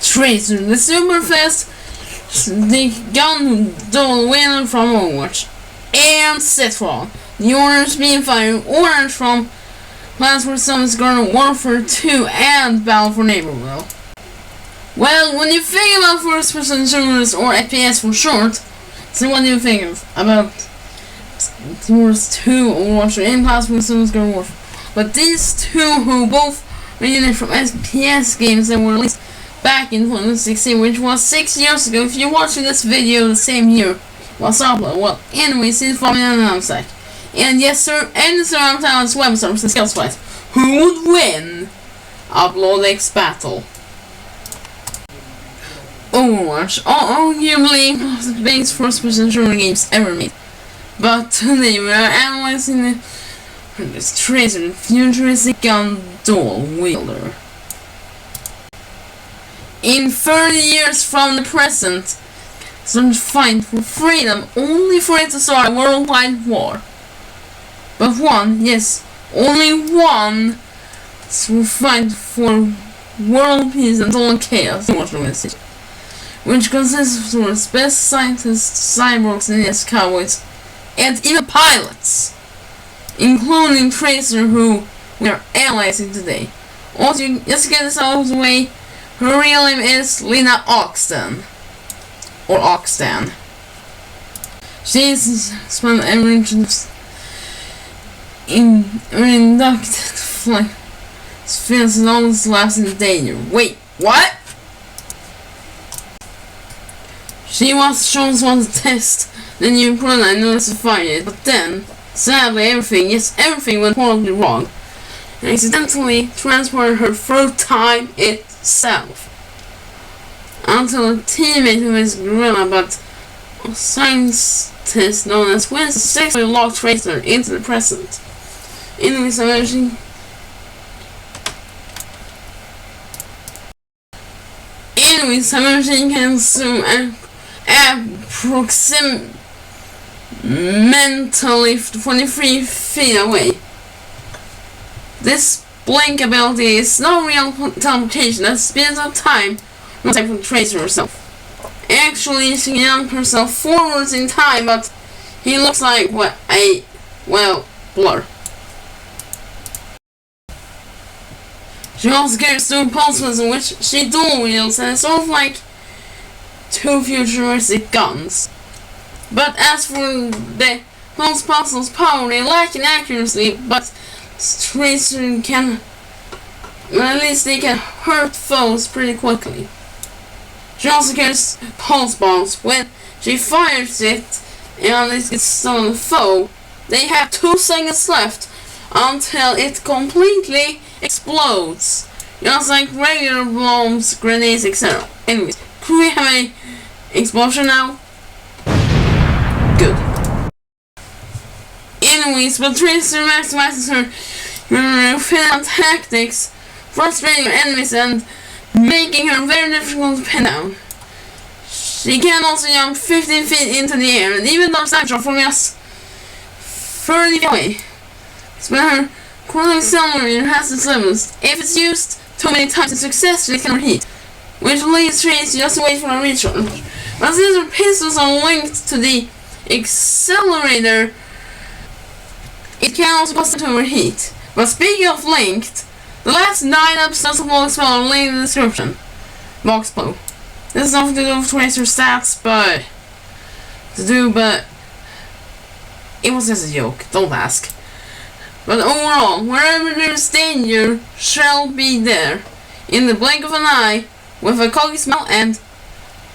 Tracer, the super fast, the gun duel winner from Overwatch, and Citron, the orange beamfire orange from Plants vs. Zombies Garden Warfare 2 and Battle for Neighborville. Well, when you think about first-person shooters, or FPS for short, so what do you think about Wars 2 Overwatch and Plants vs. Zombies Garden Warfare? But these two who both originated from FPS games that were released back in 2016, which was 6 years ago. If you're watching this video the same year was uploaded. Well, anyways, it's Fabian and Zack. And yes sir, and sir, I'm telling us web service and skills fight. Who would win? Upload X battle. Overwatch, arguably one of the biggest first-person shooter games ever made. But today we are analyzing this Tracer, the futuristic gun dual wielder. In 30 years from the present, some fight for freedom only for it to start a worldwide war. But one, yes, only one, will fight for world peace and total chaos, which consists of the best scientists, cyborgs, ninjas, cowboys, and even pilots, including Tracer, who we are analyzing today. Also, just to get this out of the way, her real name is Lena Oxton, or Oxtan. She is spent every inducted flight. Feels always laughs in danger. Wait, what? She was chosen to test the new product and noticed to find it, but then, sadly, everything went horribly wrong, and accidentally transported her through time itself. Until a teammate who is gorilla, but a scientist known as Winston successfully locked Tracer into the present. In this version, can zoom approximately 23 feet away. This blink ability is no real teleportation that speeds up time, not like from Tracer herself. Actually, she can jump herself forwards in time, but he looks like blur. She also carries two pulses in which she dual wields, and it's sort of like two futuristic guns. But as for the pulse puzzles power, they lack in accuracy, but Tracer can, at least they can hurt foes pretty quickly. She also carries pulse bombs. When she fires it and it gets stuck on the foe, they have 2 seconds left until it completely explodes. Just like regular bombs, grenades, etc. Anyways, can we have an explosion now? Good. Anyways, but Tracer maximizes her finite tactics, frustrating her enemies and making her very difficult to pin down. She can also jump 15 feet into the air, and even though Citrons from just 30 feet away. But her quantum accelerator has its limits. If it's used too many times, it successfully can overheat, which leaves Tracer just to wait for a recharge. But since her pistols are linked to the accelerator, it can also cause it to overheat. But speaking of linked, the last 9 episodes of Box Blow are linked in the description box below. This is nothing to do with Tracer stats, but it was just a joke, don't ask. But overall, wherever there is danger shall be there, in the blink of an eye, with a cocky smile and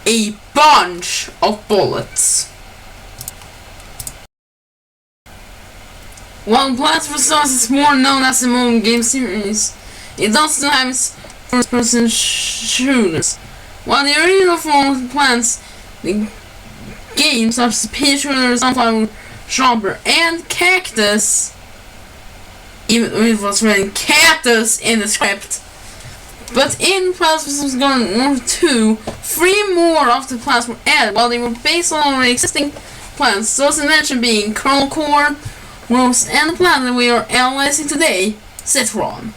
a bunch of bullets. While Plants vs. Zombies is more known as a mobile game series, it does still have its first-person shooters. While the original form of Plants, the games such as Pea Shooter, Sunflower, Chomper, and Cactus, even though it was written Cactus in the script. But in Plants vs. Zombies Garden Warfare 2, 3 more of the plants were added, while they were based on already existing plants, those I mentioned being Kernel Corn, Rose, and the plant that we are analyzing today, Citron.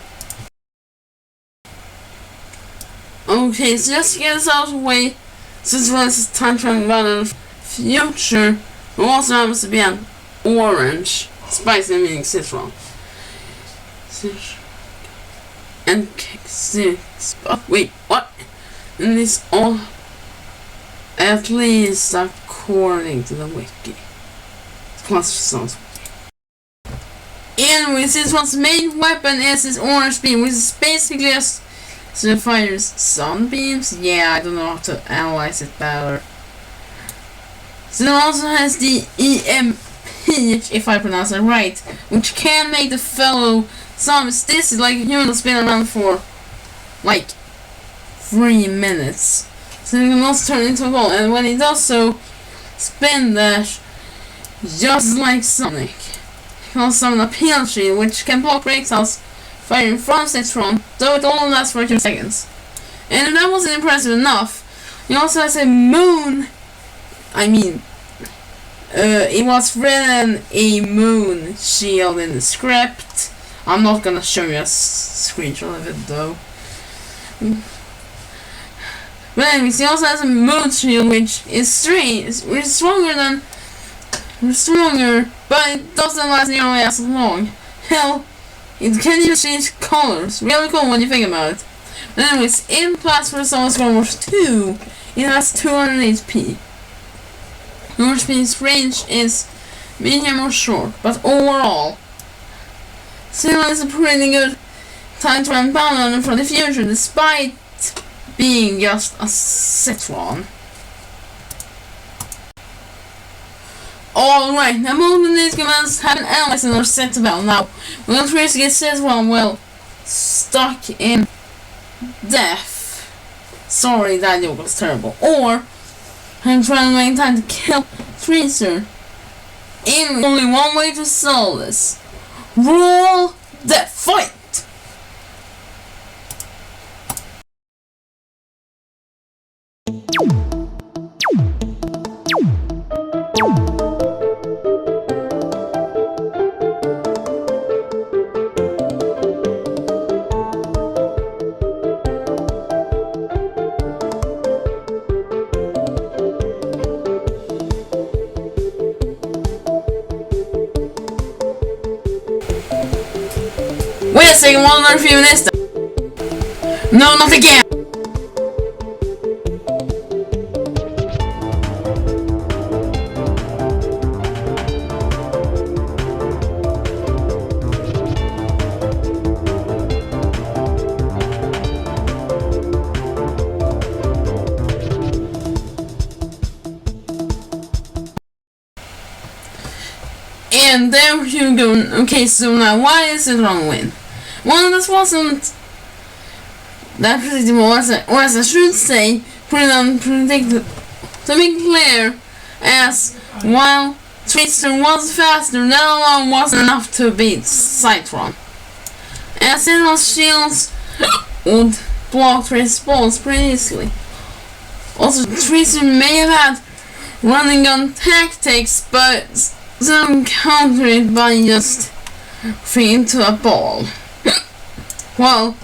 Okay, so just to get this out of the way, since this is time traveling about the future, it also happens to be an orange spice, meaning citron. And wait, what? And this all, at least according to the wiki. Plus sounds. Anyways, this one's main weapon is this orange beam, which is basically just so it fires sunbeams. Yeah, I don't know how to analyze it better. So it also has the EMP, if I pronounce it right, which can make the fellow zombies dizzy like a human spin around for like 3 minutes. So it can also turn into a ball, and when it does so, spin dash just like Sonic. It can also summon a peel shield, which can block projectiles firing from Citron, though it only lasts for 2 seconds. And if that wasn't impressive enough, he also has a moon. It was written a moon shield in the script. I'm not gonna show you a screenshot of it though. But anyways, he also has a moon shield which is stronger, but it doesn't last nearly as long. Hell, it can even change colors. Really cool when you think about it. But anyways, in Plants vs. Zombies Overwatch 2, it has 200 HP. HP's range is medium or short, but overall, Citron is a pretty good time to run balance for the future, despite being just a Citron. Alright, now most of these commands have been analyzed and are set to battle. Now, we're going to try to get Citron, well, stuck in death. Sorry, that joke was terrible. Or, I'm trying to make time to kill Tracer. And only one way to solve this. Roll the fight! Wait a second, one more few minutes. No, not again! And there you go. Okay, so now why is it wrong win? Well, this wasn't that predictable, or as I should say, pretty unpredictable. To be clear, as while Tracer was faster, that alone wasn't enough to beat Citron. As Citron's shields would block Tracer's balls pretty easily. Also, Tracer may have had running gun tactics, but some countered it by just free into a ball. Well,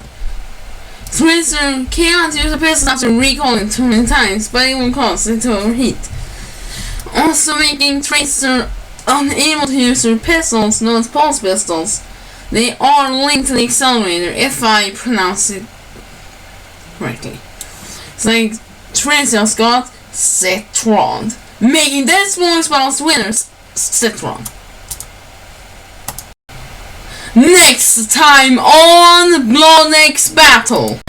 Tracer can't use a pistol after recalling too many times, but it will cause it to overheat. Also making Tracer unable to use her pistols, known as pulse pistols. They are linked to the accelerator, if I pronounce it correctly. It's like Tracer's got Citron, making this bonus battle's winners Citron. Next time on Blood Next Battle.